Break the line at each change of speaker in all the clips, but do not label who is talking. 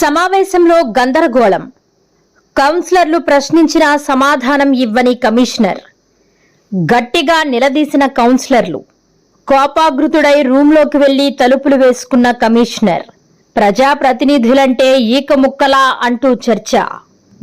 సమావేశంలో గందరగోళం. కౌన్సిలర్లు ప్రశ్నించిన సమాధానం ఇవ్వని కమిషనర్. గట్టిగా నిలదీసిన కౌన్సిలర్లు. కోపాగ్రుతుడై రూంలోకి వెళ్లి తలుపులు వేసుకున్న కమిషనర్. ప్రజాప్రతినిధులంటే ఈకముక్కలా అంటూ చర్చ.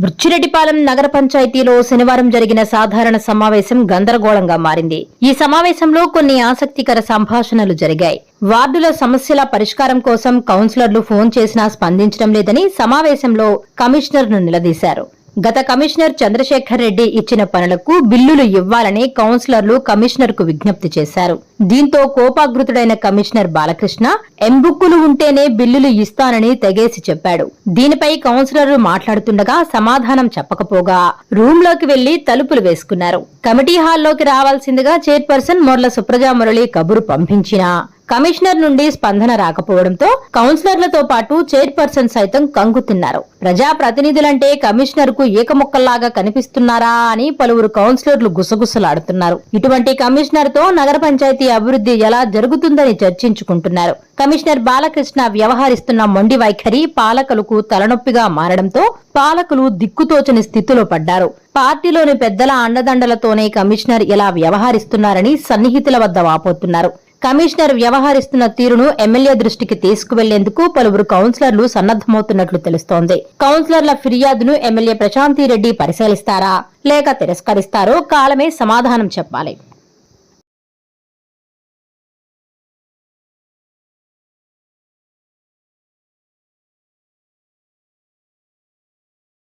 బుచ్చిరెడ్డిపాలెం నగర పంచాయతీలో శనివారం జరిగిన సాధారణ సమావేశం గందరగోళంగా మారింది. ఈ సమావేశంలో కొన్ని ఆసక్తికర సంభాషణలు జరిగాయి. వార్డుల సమస్యల పరిష్కారం కోసం కౌన్సిలర్లు ఫోన్ చేసినా స్పందించడం లేదని సమావేశంలో కమిషనర్ను నిలదీశారు. గత కమిషనర్ చంద్రశేఖర్ రెడ్డి ఇచ్చిన పనులకు బిల్లులు ఇవ్వాలని కౌన్సిలర్లు కమిషనర్కు విజ్ఞప్తి చేశారు. దీంతో కోపాగ్రుతుడైన కమిషనర్ బాలకృష్ణ ఎంబుక్కులు ఉంటేనే బిల్లులు ఇస్తానని తెగేసి చెప్పాడు. దీనిపై కౌన్సిలర్లు మాట్లాడుతుండగా సమాధానం చెప్పకపోగా రూంలోకి వెళ్లి తలుపులు వేసుకున్నారు. కమిటీ హాల్లోకి రావాల్సిందిగా చైర్పర్సన్ మొర్ల సుప్రజా మురళి కబురు పంపించినా కమిషనర్ నుండి స్పందన రాకపోవడంతో కౌన్సిలర్లతో పాటు చైర్పర్సన్ సైతం కంగుతిన్నారు. ప్రజాప్రతినిధులంటే కమిషనర్ కు ఏకముక్కల్లాగా కనిపిస్తున్నారా అని పలువురు కౌన్సిలర్లు గుసగుసలాడుతున్నారు. ఇటువంటి కమిషనర్ తో నగర పంచాయతీ అభివృద్ధి ఎలా జరుగుతుందని చర్చించుకుంటున్నారు. కమిషనర్ బాలకృష్ణ వ్యవహరిస్తున్న మొండి వైఖరి పాలకులకు తలనొప్పిగా మారడంతో పాలకులు దిక్కుతోచని స్థితిలో పడ్డారు. పార్టీలోని పెద్దల అండదండలతోనే కమిషనర్ ఇలా వ్యవహరిస్తున్నారని సన్నిహితుల వద్ద వాపోతున్నారు. కమిషనర్ వ్యవహరిస్తున్న తీరును ఎమ్మెల్యే దృష్టికి తీసుకువెళ్లేందుకు పలువురు కౌన్సిలర్లు సన్నద్దమవుతున్నట్లు తెలుస్తోంది. కౌన్సిలర్ల ఫిర్యాదును ఎమ్మెల్యే ప్రశాంతి రెడ్డి పరిశీలిస్తారా లేక తిరస్కరిస్తారో కాలమే సమాధానం చెప్పాలి.